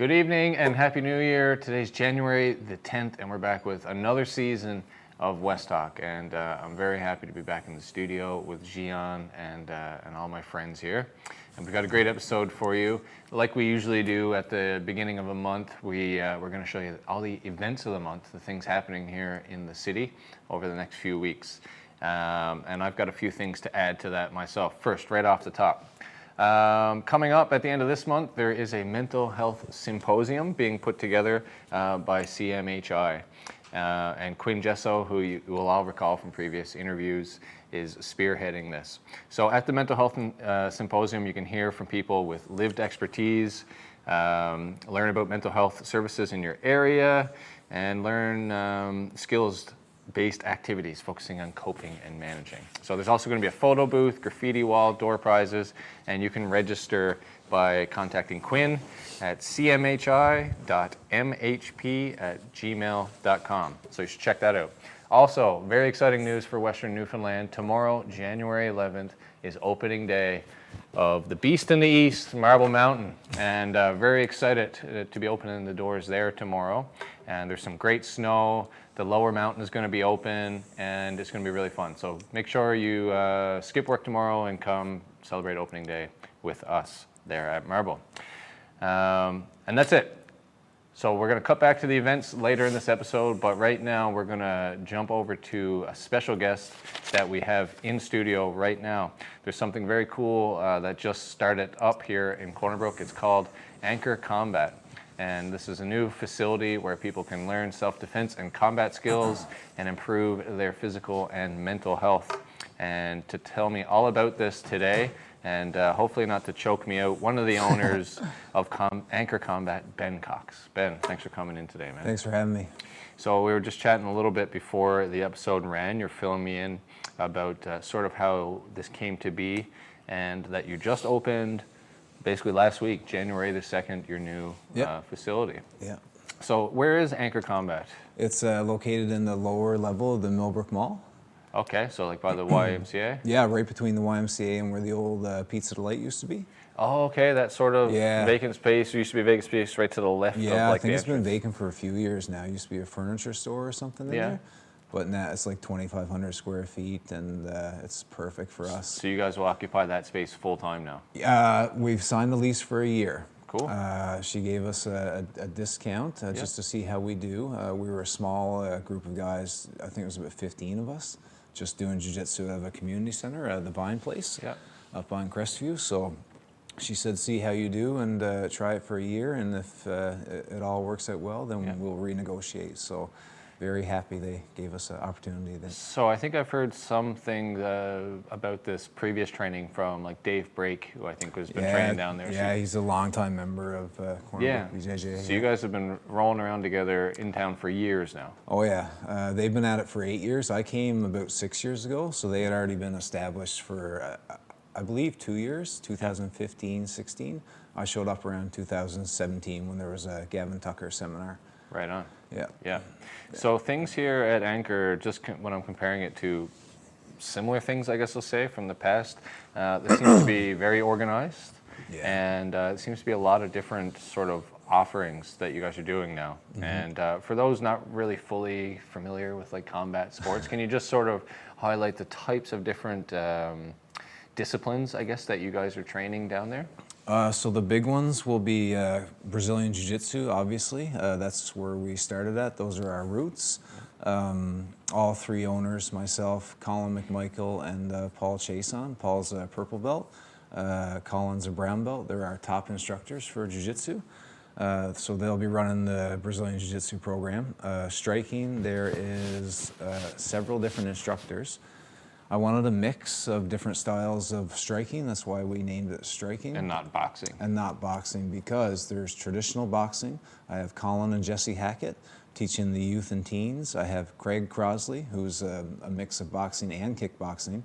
Good evening and Happy New Year. Today's January the 10th and we're back with another season of West Talk. And I'm very happy to be back in the studio with Gian and all my friends here. And we've got a great episode for you. Like we usually do at the beginning of a month, we're going to show you all the events of the month, the things happening here in the city over the next few weeks. And I've got a few things to add to that myself. First, right off the top. Coming up at the end of this month, there is a mental health symposium being put together by CMHI. And Quinn Jesso, who you will all recall from previous interviews, is spearheading this. So at the Mental Health Symposium, you can hear from people with lived expertise, learn about mental health services in your area, and learn skills-based activities focusing on coping and managing. So there's also going to be a photo booth, graffiti wall, door prizes, and you can register by contacting Quinn at cmhi.mhp@gmail.com. So you should check that out. Also, very exciting news for Western Newfoundland. Tomorrow, January 11th, is opening day of the Beast in the East, Marble Mountain. And very excited to be opening the doors there tomorrow. And there's some great snow. The lower mountain is going to be open, and it's going to be really fun. So make sure you skip work tomorrow and come celebrate opening day with us there at Marble. And that's it. So we're going to cut back to the events later in this episode, but right now we're going to jump over to a special guest that we have in studio right now. There's something very cool that just started up here in Corner Brook. It's called Anchor Combat. And this is a new facility where people can learn self-defense and combat skills and improve their physical and mental health. And to tell me all about this today, and hopefully not to choke me out, one of the owners of Anchor Combat, Ben Cox. Ben, thanks for coming in today, man. Thanks for having me. So we were just chatting a little bit before the episode ran. You're filling me in about sort of how this came to be, and that you just opened basically last week, January the 2nd, your new facility. Yeah. So where is Anchor Combat? It's located in the lower level of the Millbrook Mall. Okay, so like by the YMCA? Yeah, right between the YMCA and where the old Pizza Delight used to be. Oh, okay, that sort of vacant space. There used to be a vacant space right to the left of like I think the it's been entrance. vacant for a few years now. It used to be a furniture store or something in there. But now it's like 2,500 square feet, and it's perfect for us. So you guys will occupy that space full time now? We've signed the lease for a year. Cool. She gave us a discount just to see how we do. We were a small group of guys. I think it was about 15 of us, just doing jiu-jitsu at a community center, the Vine Place, up on Crestview. So she said, see how you do and try it for a year, and if it all works out well, then we'll renegotiate. So very happy they gave us an opportunity. So I think I've heard something about this previous training from like Dave Brake, who I think has been training down there. Yeah, he's a longtime member of Corner Brook BJJ. So you guys have been rolling around together in town for years now. Oh yeah, they've been at it for 8 years. I came about 6 years ago, so they had already been established for, I believe, 2 years, 2015, 16. I showed up around 2017 when there was a Gavin Tucker seminar. Right on. Yeah. So things here at Anchor, just when I'm comparing it to similar things, I guess I'll say, from the past, this seems to be very organized. And it seems to be a lot of different sort of offerings that you guys are doing now. And for those not really fully familiar with like combat sports, can you just sort of highlight the types of different disciplines, I guess, that you guys are training down there? So the big ones will be Brazilian Jiu-Jitsu, obviously. That's where we started at. Those are our roots. All three owners, myself, Colin McMichael, and Paul Chason. Paul's a purple belt. Colin's a brown belt. They're our top instructors for Jiu-Jitsu. So they'll be running the Brazilian Jiu-Jitsu program. Striking, there is several different instructors. I wanted a mix of different styles of striking. That's why we named it striking. And not boxing. And not boxing, because there's traditional boxing. I have Colin and Jesse Hackett teaching the youth and teens. I have Craig Crosley, who's a mix of boxing and kickboxing.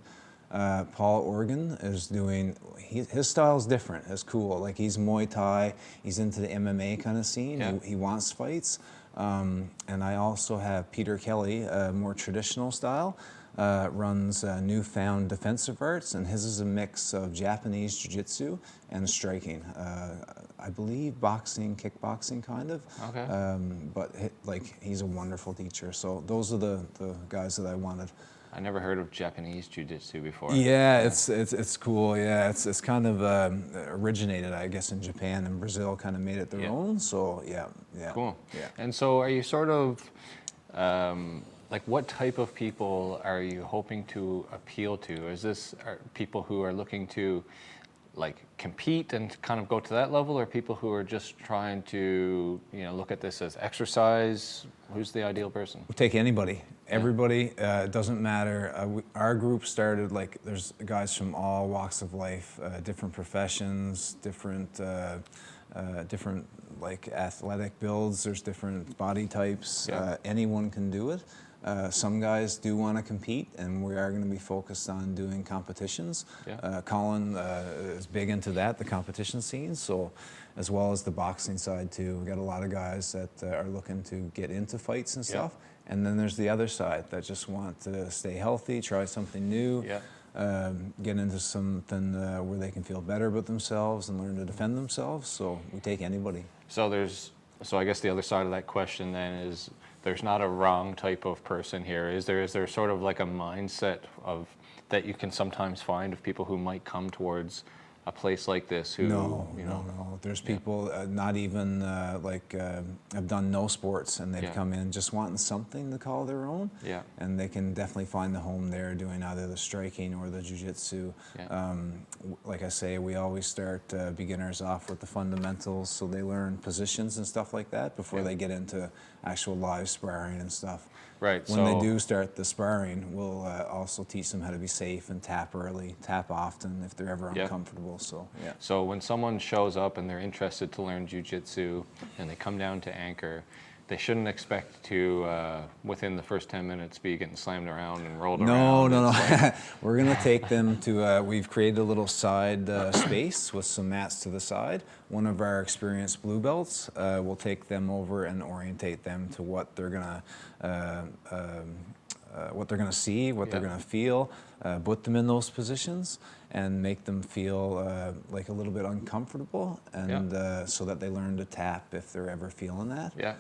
Paul Organ is doing, his style is different, it's cool. Like he's Muay Thai, he's into the MMA kind of scene. He wants fights. And I also have Peter Kelly, a more traditional style. runs Newfound Defensive Arts, and his is a mix of Japanese jiu-jitsu and striking. I believe boxing, kickboxing, kind of. Okay. But he's a wonderful teacher. So those are the guys that I wanted. I never heard of Japanese jiu-jitsu before. Yeah, it's cool. Yeah, it's kind of originated, I guess, in Japan, and Brazil kind of made it their own. So yeah. Cool. Yeah. And so are you sort of, like what type of people are you hoping to appeal to? Is this people who are looking to like compete and kind of go to that level, or people who are just trying to, look at this as exercise? Who's the ideal person? We'll take anybody, everybody. It doesn't matter. Our group started there's guys from all walks of life, different professions, different athletic builds. There's different body types. Yeah. Anyone can do it. Some guys do want to compete, and we are going to be focused on doing competitions. Yeah. Colin is big into that, the competition scene, so as well as the boxing side too. We've got a lot of guys that are looking to get into fights and stuff. And then there's the other side that just want to stay healthy, try something new, get into something where they can feel better about themselves and learn to defend themselves. So we take anybody. So I guess the other side of that question then is, there's not a wrong type of person here. Is there sort of like a mindset that you can sometimes find of people who might come towards a place like this who, No. There's people not even have done no sports, and they've come in just wanting something to call their own. Yeah. And they can definitely find the home there doing either the striking or the jiu-jitsu. Yeah. Like I say, we always start beginners off with the fundamentals, so they learn positions and stuff like that before they get into actual live sparring and stuff. Right. When they do start the sparring, we'll also teach them how to be safe and tap early, tap often if they're ever uncomfortable. So yeah. So when someone shows up and they're interested to learn jiu-jitsu and they come down to Anchor, they shouldn't expect to, within the first 10 minutes, be getting slammed around and rolled around. No. Like... We're going to take them to, we've created a little side space with some mats to the side. One of our experienced blue belts will take them over and orientate them to what they're going to see, what they're going to feel, put them in those positions and make them feel like a little bit uncomfortable, and so that they learn to tap if they're ever feeling that. Yeah.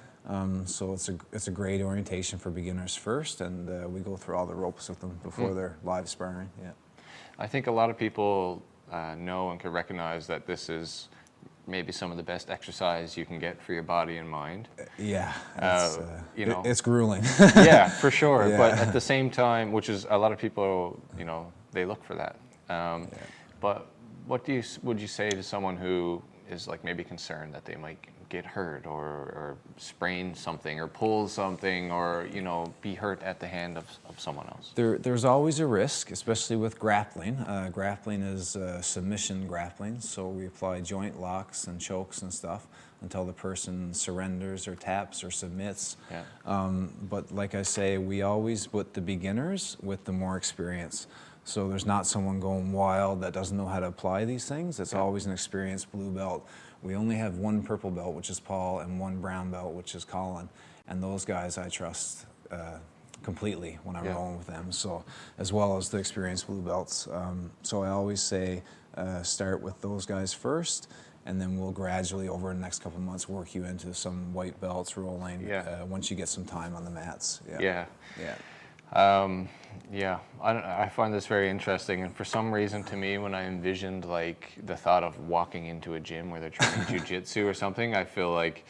So it's a great orientation for beginners first, and we go through all the ropes with them before they're live sparring. Yeah. I think a lot of people know and can recognize that this is maybe some of the best exercise you can get for your body and mind. Yeah, it's grueling. Yeah, for sure. Yeah. But at the same time, which is a lot of people, they look for that. But what would you say to someone who is like maybe concerned that they might get hurt or sprain something or pull something or be hurt at the hand of someone else? There's always a risk, especially with grappling. Grappling is submission grappling, so we apply joint locks and chokes and stuff until the person surrenders or taps or submits. Yeah. But like I say, we always put the beginners with the more experience. So there's not someone going wild that doesn't know how to apply these things. It's always an experienced blue belt. We only have one purple belt, which is Paul, and one brown belt, which is Colin. And those guys I trust completely when I'm rolling with them. So, as well as the experienced blue belts. So I always say start with those guys first, and then we'll gradually, over the next couple of months, work you into some white belts rolling once you get some time on the mats. Yeah. I find this very interesting, and for some reason, to me, when I envisioned like the thought of walking into a gym where they're training jiu-jitsu or something, I feel like,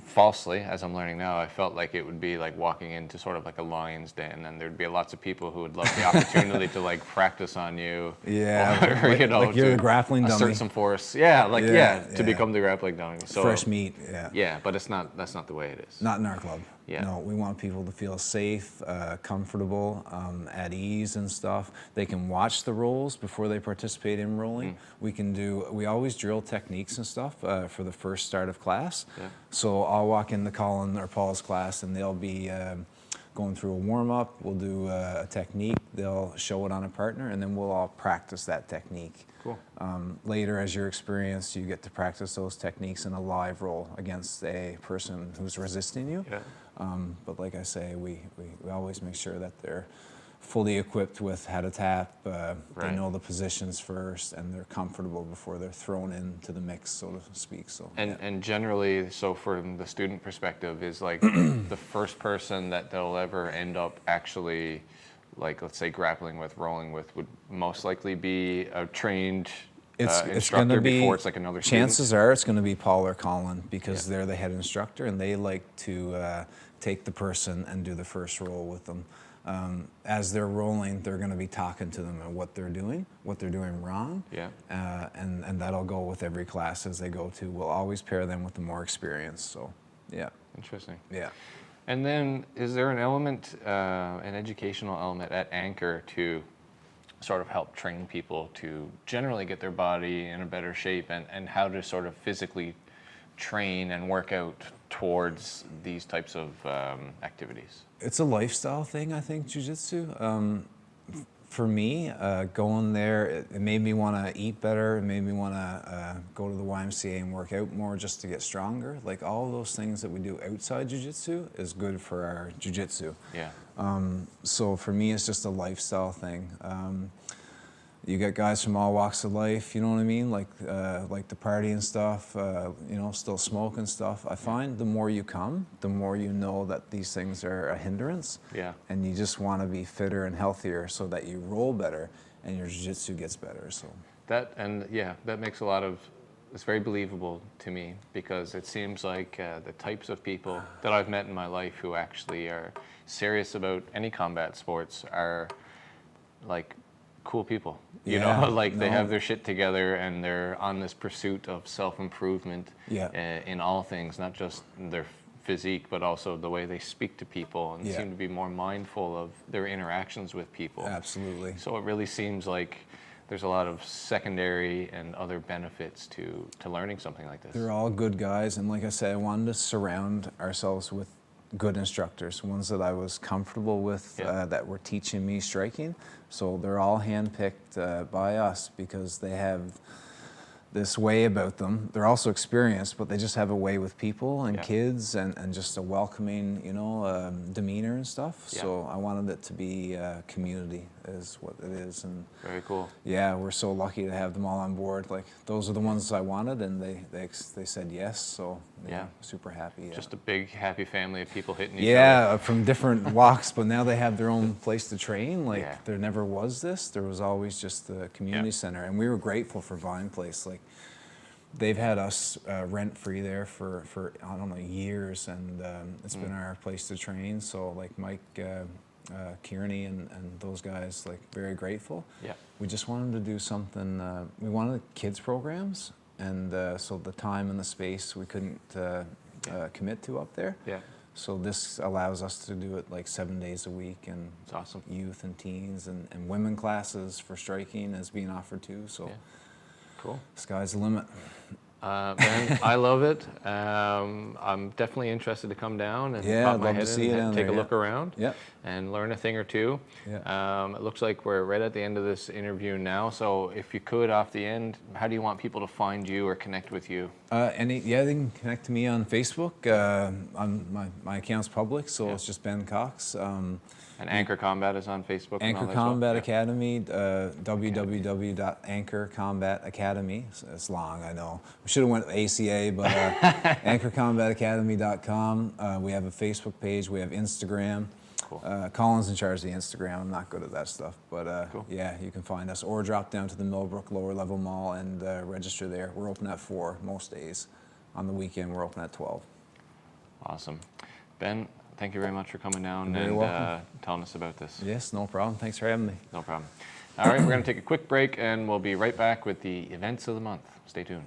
falsely, as I'm learning now, I felt like it would be like walking into sort of like a lion's den, and there'd be lots of people who would love the opportunity to like practice on you. Yeah, or, like you're the grappling dummy. Assert some force. To become the grappling dummy. So, fresh meat. Yeah, but that's not the way it is. Not in our club. Yeah. No, we want people to feel safe, comfortable, at ease and stuff. They can watch the rolls before they participate in rolling. We always drill techniques and stuff for the first start of class. Yeah. So I'll walk into Colin or Paul's class, and they'll be going through a warm-up. We'll do a technique. They'll show it on a partner, and then we'll all practice that technique. Cool. Later, as you're experienced, you get to practice those techniques in a live roll against a person who's resisting you. Yeah. But like I say, we always make sure that they're fully equipped with how to tap. They Right. know the positions first, and they're comfortable before they're thrown into the mix, so to speak. So And generally, so from the student perspective, is like the first person that they'll ever end up actually, like, let's say, grappling with, rolling with, would most likely be a trained it's instructor going to be, before it's like another student? chances are it's going to be Paul or Colin, because they're the head instructor, and they like to take the person and do the first roll with them. As they're rolling, they're going to be talking to them and what they're doing wrong. Yeah. And that'll go with every class as they go to. We'll always pair them with the more experienced. So, yeah. Interesting. Yeah. And then, is there an element, an educational element at Anchor to sort of help train people to generally get their body in a better shape, and how to sort of physically train and work out towards these types of activities? It's a lifestyle thing, I think, jiu-jitsu. For me, going there, it made me want to eat better. It made me want to go to the YMCA and work out more just to get stronger. Like, all those things that we do outside jiu-jitsu is good for our jiu-jitsu. Yeah. So for me, it's just a lifestyle thing. You get guys from all walks of life, you know what I mean? Like the party and stuff, still smoking stuff. I find the more you come, the more you know that these things are a hindrance. Yeah. And you just want to be fitter and healthier so that you roll better and your jiu-jitsu gets better. So That makes a lot of, it's very believable to me, because it seems like the types of people that I've met in my life who actually are serious about any combat sports are like cool people, you know, like they have their shit together and they're on this pursuit of self-improvement in all things, not just their physique, but also the way they speak to people, and seem to be more mindful of their interactions with people. Absolutely. So it really seems like there's a lot of secondary and other benefits to learning something like this. They're all good guys, and like I said, I wanted to surround ourselves with good instructors, ones that I was comfortable with, that were teaching me striking. So they're all handpicked by us because they have this way about them. They're also experienced, but they just have a way with people and kids, and just a welcoming, demeanor and stuff. So I wanted it to be community is what it is. And very cool. Yeah, we're so lucky to have them all on board. Like, those are the ones I wanted, and they said yes. So super happy. Just a big happy family of people hitting each other. Yeah, from different walks, but now they have their own place to train. Like, there never was this. There was always just the community center, and we were grateful for Vine Place. Like, they've had us rent-free there for I don't know, years, and it's been our place to train. So, like, Mike Kearney and those guys, like, very grateful. Yeah. We just wanted to do something. We wanted kids programs, and so the time and the space we couldn't commit to up there. Yeah. So this allows us to do it like 7 days a week, and it's awesome. Youth and teens and women classes for striking is being offered too. So cool. Sky's the limit. Ben, I love it. I'm definitely interested to come down and pop my head in and take a look around and learn a thing or two. It looks like we're right at the end of this interview now, so if you could, off the end, how do you want people to find you or connect with you? They can connect to me on Facebook. On my account's public, so it's just Ben Cox. And Anchor Combat is on Facebook? Anchor Combat Academy, www.Anchor Combat Academy. It's long, I know. We should have went with ACA, but anchorcombatacademy.com. We have a Facebook page. We have Instagram. Cool. Colin's in charge of the Instagram. I'm not good at that stuff, but you can find us, or drop down to the Millbrook Lower Level Mall and register there. We're open at 4 most days. On the weekend, we're open at 12. Awesome. Ben, thank you very much for coming down and telling us about this. Yes, no problem. Thanks for having me. No problem. All right, we're going to take a quick break, and we'll be right back with the events of the month. Stay tuned.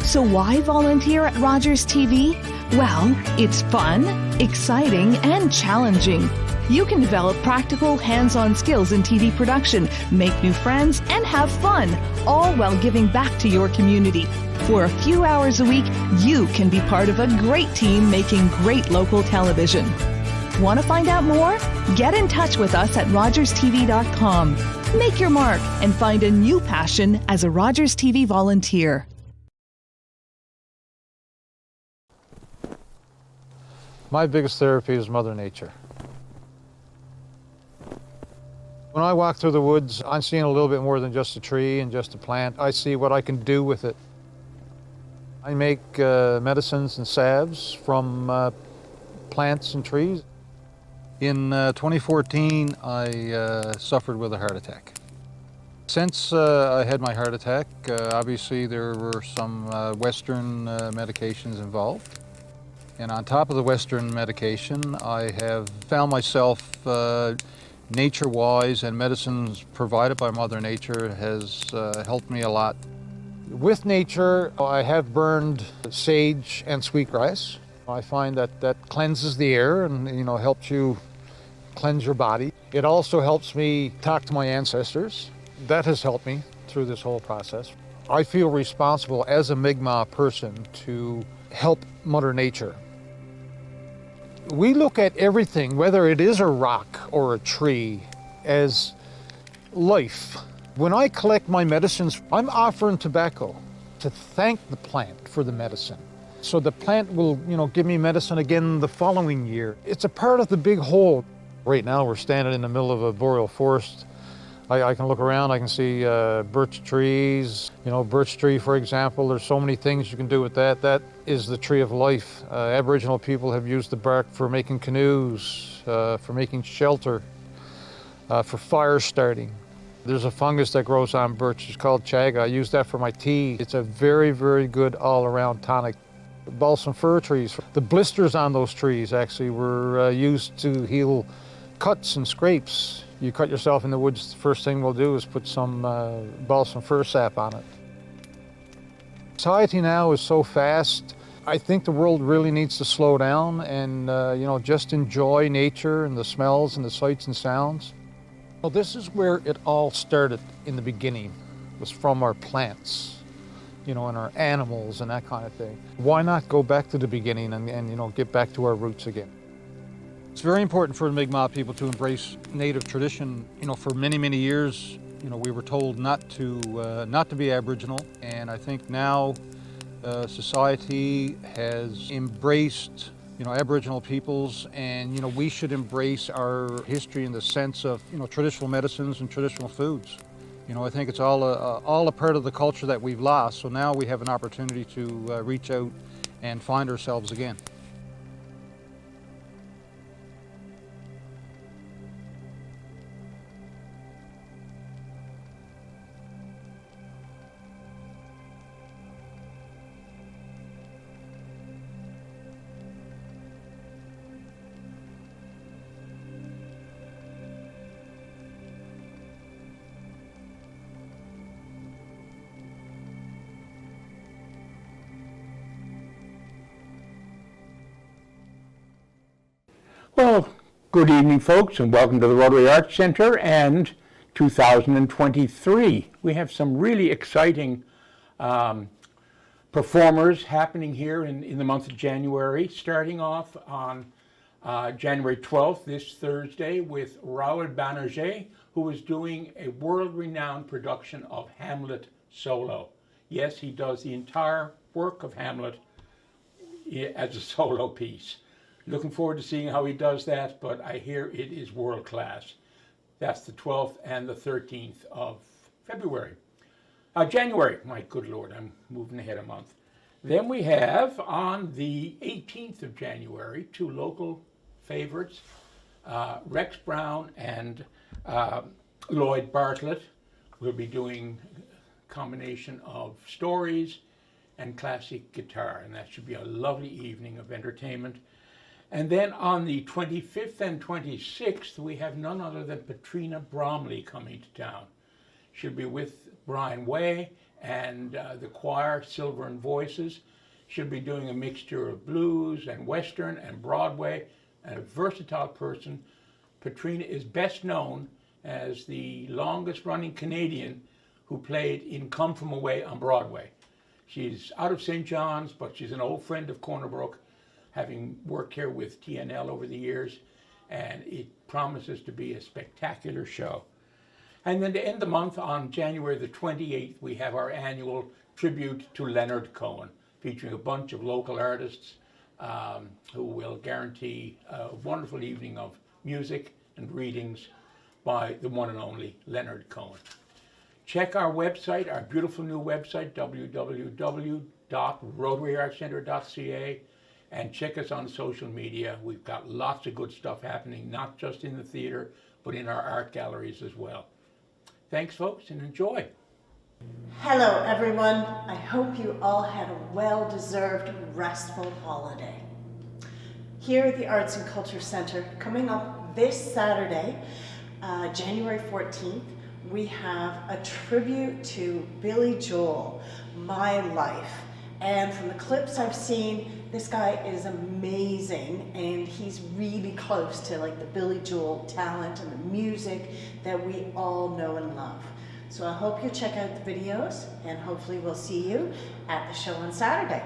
So why volunteer at Rogers TV? Well, it's fun, exciting, and challenging. You can develop practical, hands-on skills in TV production, make new friends, and have fun, all while giving back to your community. For a few hours a week, you can be part of a great team making great local television. Want to find out more? Get in touch with us at rogerstv.com. Make your mark and find a new passion as a Rogers TV volunteer. My biggest therapy is Mother Nature. When I walk through the woods, I'm seeing a little bit more than just a tree and just a plant. I see what I can do with it. I make medicines and salves from plants and trees. In 2014, I suffered with a heart attack. Since I had my heart attack, obviously there were some Western medications involved. And on top of the Western medication, I have found myself nature-wise, and medicines provided by Mother Nature has helped me a lot. With nature, I have burned sage and sweetgrass. I find that that cleanses the air and helps you cleanse your body. It also helps me talk to my ancestors. That has helped me through this whole process. I feel responsible as a Mi'kmaq person to help Mother Nature. We look at everything, whether it is a rock or a tree, as life. When I collect my medicines, I'm offering tobacco to thank the plant for the medicine. So the plant will, give me medicine again the following year. It's a part of the big whole. Right now we're standing in the middle of a boreal forest. I can look around, I can see birch trees. Birch tree, for example, there's so many things you can do with that. That is the tree of life. Aboriginal people have used the bark for making canoes, for making shelter, for fire starting. There's a fungus that grows on birch, it's called chaga. I use that for my tea. It's a very, very good all-around tonic. Balsam fir trees, the blisters on those trees actually were used to heal cuts and scrapes. You cut yourself in the woods, the first thing we'll do is put some balsam fir sap on it. Society now is so fast. I think the world really needs to slow down and just enjoy nature and the smells and the sights and sounds. Well, this is where it all started in the beginning, was from our plants, and our animals and that kind of thing. Why not go back to the beginning and get back to our roots again? It's very important for the Mi'kmaq people to embrace native tradition. For many, many years, we were told not to be Aboriginal, and I think now society has embraced, Aboriginal peoples, and we should embrace our history in the sense of, traditional medicines and traditional foods. I think it's all a part of the culture that we've lost. So now we have an opportunity to reach out and find ourselves again. Well, good evening, folks, and welcome to the Rotary Arts Center and 2023. We have some really exciting performers happening here in the month of January, starting off on January 12th, this Thursday, with Raoul Banerjee, who is doing a world-renowned production of Hamlet solo. Yes, he does the entire work of Hamlet as a solo piece. Looking forward to seeing how he does that, but I hear it is world class. That's the 12th and the 13th of February. January, my good Lord, I'm moving ahead a month. Then we have on the 18th of January, two local favorites, Rex Brown and Lloyd Bartlett. We'll be doing a combination of stories and classic guitar, and that should be a lovely evening of entertainment. And then on the 25th and 26th, we have none other than Patrina Bromley coming to town. She'll be with Brian Way and the choir, Silver and Voices. She'll be doing a mixture of blues and Western and Broadway, and a versatile person. Patrina is best known as the longest running Canadian who played in Come From Away on Broadway. She's out of St. John's, but she's an old friend of Corner Brook, having worked here with TNL over the years, and it promises to be a spectacular show. And then to end the month, on January the 28th, we have our annual tribute to Leonard Cohen, featuring a bunch of local artists, who will guarantee a wonderful evening of music and readings by the one and only Leonard Cohen. Check our website, our beautiful new website, www.rotaryartscentre.ca, and check us on social media. We've got lots of good stuff happening, not just in the theater, but in our art galleries as well. Thanks, folks, and enjoy. Hello, everyone. I hope you all had a well-deserved, restful holiday. Here at the Arts and Culture Centre, coming up this Saturday, January 14th, we have a tribute to Billy Joel, My Life. And from the clips I've seen, this guy is amazing, and he's really close to like the Billy Joel talent and the music that we all know and love. So I hope you check out the videos, and hopefully we'll see you at the show on Saturday.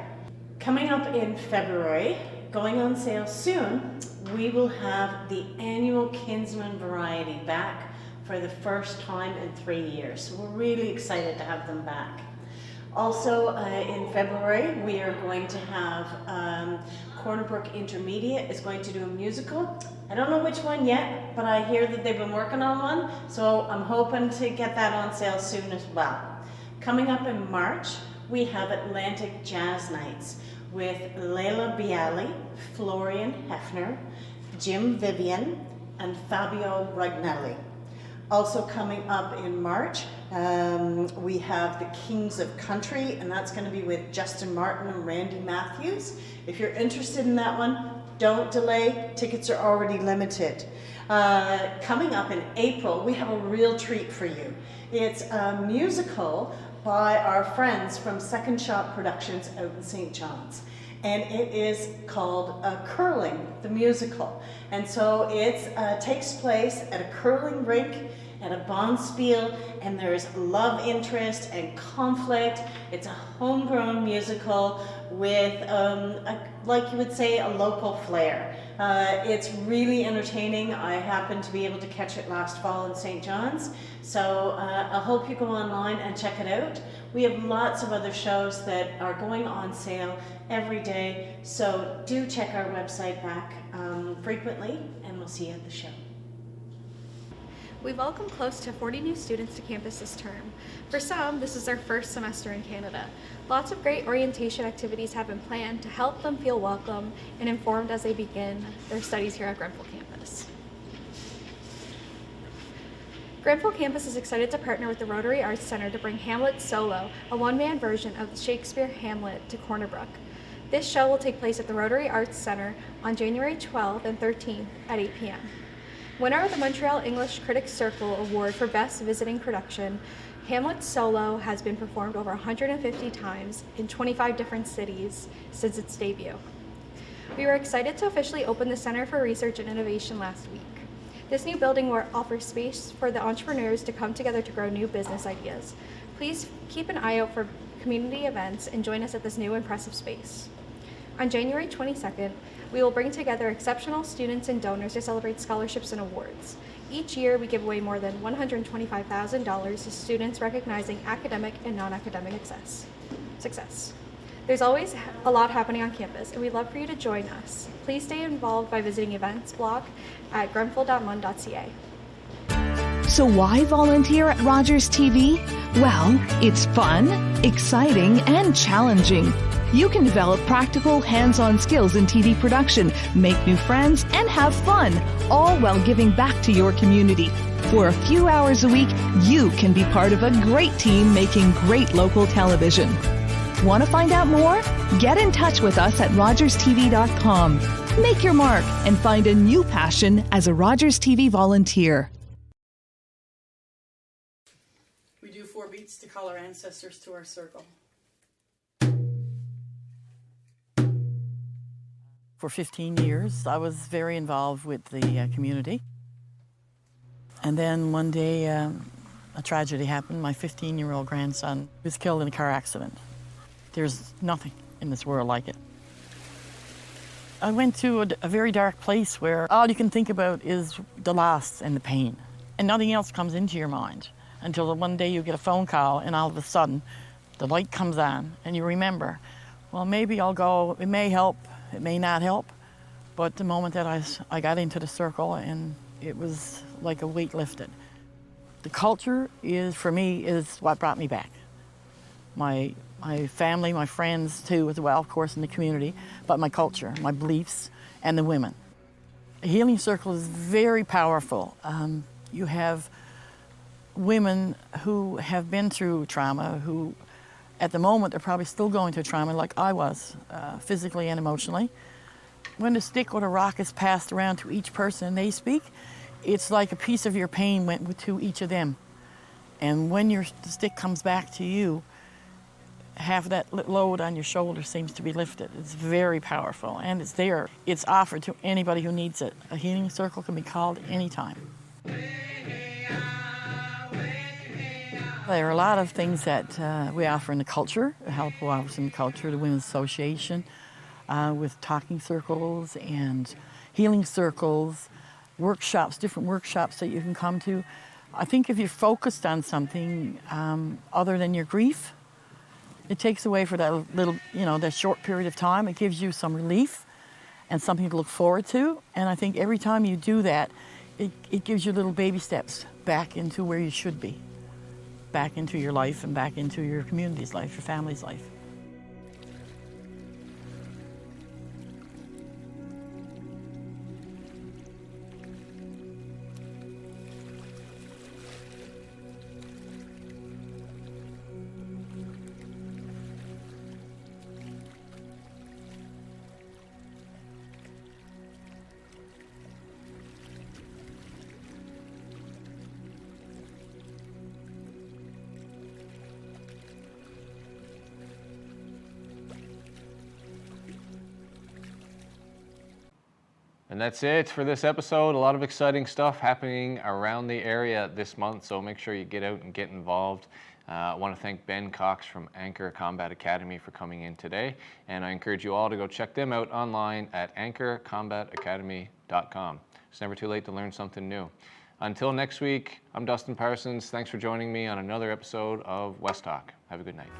Coming up in February, going on sale soon, we will have the annual Kinsman Variety back for the first time in 3 years. So we're really excited to have them back. Also in February, we are going to have Corner Brook Intermediate is going to do a musical. I don't know which one yet, but I hear that they've been working on one, so I'm hoping to get that on sale soon as well. Coming up in March, we have Atlantic Jazz Nights with Leila Bialy, Florian Hefner, Jim Vivian, and Fabio Ragnelli. Also coming up in March, we have the Kings of Country, and that's going to be with Justin Martin and Randy Matthews. If you're interested in that one, don't delay. Tickets are already limited. Coming up in April, we have a real treat for you. It's a musical by our friends from Second Shot Productions out in St. John's. And it is called Curling, the musical. And so it takes place at a curling rink at a bonspiel, and there's love interest and conflict. It's a homegrown musical with, like you would say, a local flair. It's really entertaining. I happened to be able to catch it last fall in St. John's, so I hope you go online and check it out. We have lots of other shows that are going on sale every day, so do check our website back frequently, and we'll see you at the show. We welcome close to 40 new students to campus this term. For some, this is their first semester in Canada. Lots of great orientation activities have been planned to help them feel welcome and informed as they begin their studies here at Grenfell campus. Grenfell campus is excited to partner with the Rotary Arts Centre to bring Hamlet Solo, a one-man version of the Shakespeare Hamlet, to Corner Brook. This show will take place at the Rotary Arts Centre on January 12th and 13th at 8 p.m. Winner of the Montreal English Critics Circle Award for Best Visiting Production, Hamlet Solo has been performed over 150 times in 25 different cities since its debut. We were excited to officially open the Center for Research and Innovation last week. This new building will offer space for the entrepreneurs to come together to grow new business ideas. Please keep an eye out for community events and join us at this new impressive space. On January 22nd, we will bring together exceptional students and donors to celebrate scholarships and awards. Each year, we give away more than $125,000 to students recognizing academic and non-academic success. There's always a lot happening on campus, and we'd love for you to join us. Please stay involved by visiting events blog at grenfell.mun.ca. So why volunteer at Rogers TV? Well, it's fun, exciting, and challenging. You can develop practical, hands-on skills in TV production, make new friends, and have fun, all while giving back to your community. For a few hours a week, you can be part of a great team making great local television. Want to find out more? Get in touch with us at rogerstv.com. Make your mark and find a new passion as a Rogers TV volunteer. We do 4 beats to call our ancestors to our circle. For 15 years, I was very involved with the community. And then one day, a tragedy happened. My 15-year-old grandson was killed in a car accident. There's nothing in this world like it. I went to a very dark place where all you can think about is the loss and the pain. And nothing else comes into your mind until one day you get a phone call and all of a sudden the light comes on and you remember, well, maybe I'll go, it may help It may not help, but the moment that I got into the circle, and it was like a weight lifted. The culture is, for me, is what brought me back. My family, my friends too, as well, of course, in the community, but my culture, my beliefs, and the women. A healing circle is very powerful. You have women who have been through trauma, who at the moment are probably still going through trauma like I was, physically and emotionally. When a stick or a rock is passed around to each person and they speak, it's like a piece of your pain went to each of them. And when the stick comes back to you, half of that load on your shoulder seems to be lifted. It's very powerful, and it's there. It's offered to anybody who needs it. A healing circle can be called anytime. There are a lot of things that we offer in the culture, help offers in the culture, the Women's Association, with talking circles and healing circles, workshops, different workshops that you can come to. I think if you're focused on something other than your grief, it takes away for that little, that short period of time. It gives you some relief and something to look forward to. And I think every time you do that, it gives you little baby steps back into where you should be, back into your life and back into your community's life, your family's life. And that's it for this episode. A lot of exciting stuff happening around the area this month, so make sure you get out and get involved. I want to thank Ben Cox from Anchor Combat Academy for coming in today, and I encourage you all to go check them out online at anchorcombatacademy.com. It's never too late to learn something new. Until next week, I'm Dustin Parsons. Thanks for joining me on another episode of West Talk. Have a good night.